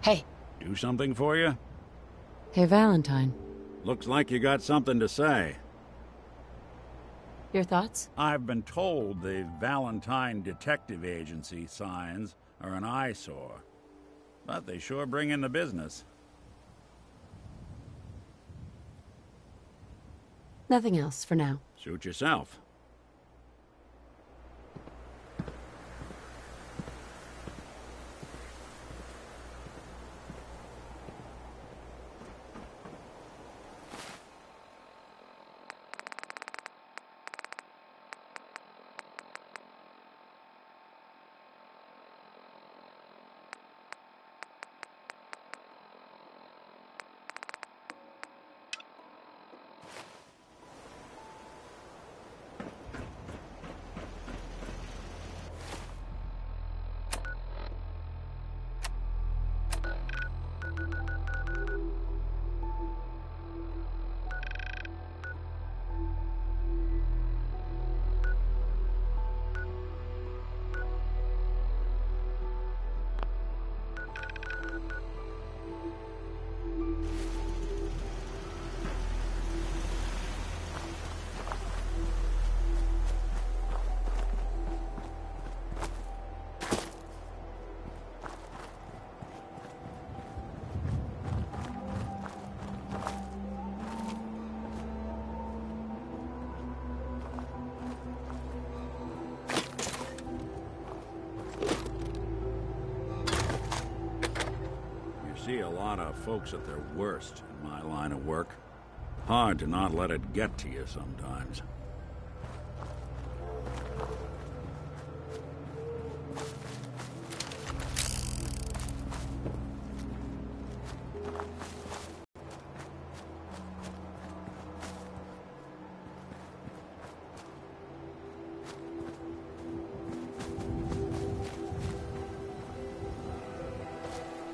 Hey. Do something for you? Hey, Valentine. Looks like you got something to say. Your thoughts? I've been told the Valentine Detective Agency signs are an eyesore. But they sure bring in the business. Nothing else for now. Suit yourself. See a lot of folks at their worst in my line of work. Hard to not let it get to you sometimes.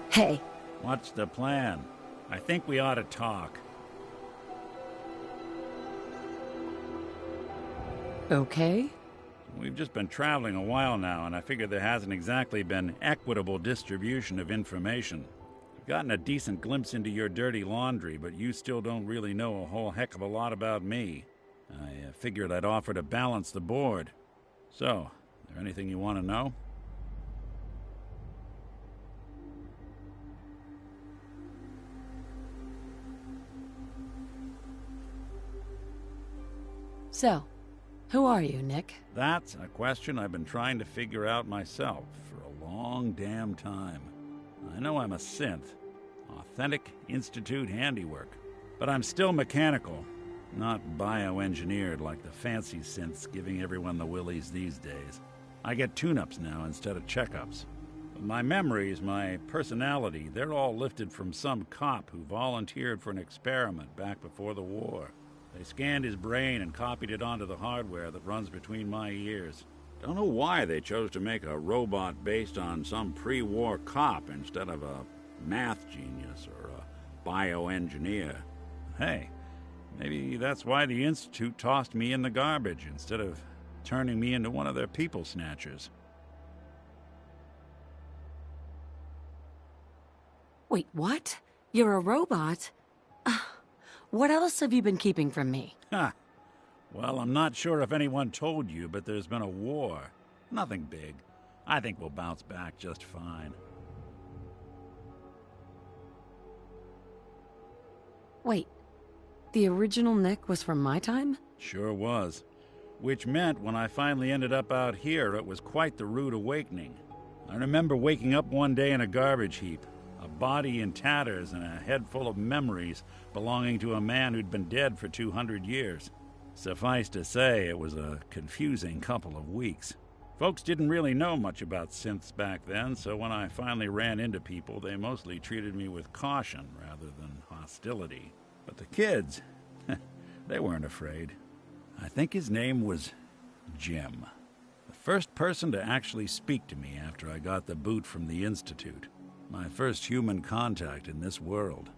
Hey. What's the plan? I think we ought to talk. Okay. We've just been traveling a while now, and I figure there hasn't exactly been equitable distribution of information. I've gotten a decent glimpse into your dirty laundry, but you still don't really know a whole heck of a lot about me. I figured I'd offer to balance the board. So, is there anything you want to know? So, who are you, Nick? That's a question I've been trying to figure out myself for a long damn time. I know I'm a synth, authentic Institute handiwork, but I'm still mechanical, not bioengineered like the fancy synths giving everyone the willies these days. I get tune-ups now instead of checkups. But my memories, my personality, they're all lifted from some cop who volunteered for an experiment back before the war. They scanned his brain and copied it onto the hardware that runs between my ears. Don't know why they chose to make a robot based on some pre-war cop instead of a math genius or a bioengineer. Hey, maybe that's why the Institute tossed me in the garbage instead of turning me into one of their people snatchers. Wait, what? You're a robot? What else have you been keeping from me? Ha! Well, I'm not sure if anyone told you, but there's been a war. Nothing big. I think we'll bounce back just fine. Wait, the original Nick was from my time? Sure was. Which meant when I finally ended up out here, it was quite the rude awakening. I remember waking up one day in a garbage heap, a body in tatters and a head full of memories belonging to a man who'd been dead for 200 years. Suffice to say, it was a confusing couple of weeks. Folks didn't really know much about synths back then, so when I finally ran into people, they mostly treated me with caution rather than hostility. But the kids, they weren't afraid. I think his name was Jim. The first person to actually speak to me after I got the boot from the Institute. My first human contact in this world.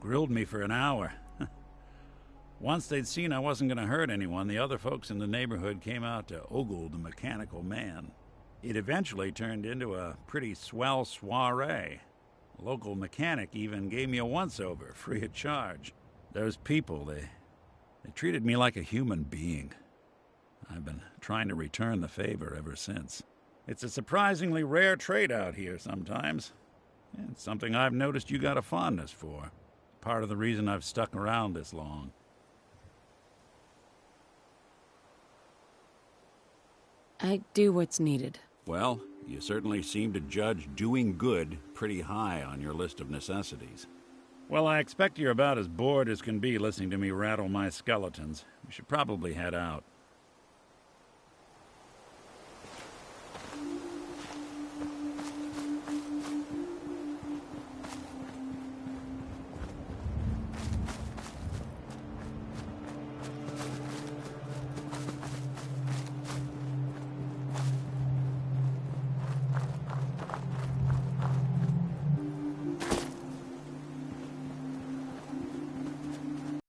Grilled me for an hour. Once they'd seen I wasn't going to hurt anyone, the other folks in the neighborhood came out to ogle the mechanical man. It eventually turned into a pretty swell soiree. A local mechanic even gave me a once-over, free of charge. Those people, they treated me like a human being. I've been trying to return the favor ever since. It's a surprisingly rare trait out here sometimes. It's something I've noticed you got a fondness for. Part of the reason I've stuck around this long. I do what's needed. Well, you certainly seem to judge doing good pretty high on your list of necessities. Well, I expect you're about as bored as can be listening to me rattle my skeletons. We should probably head out.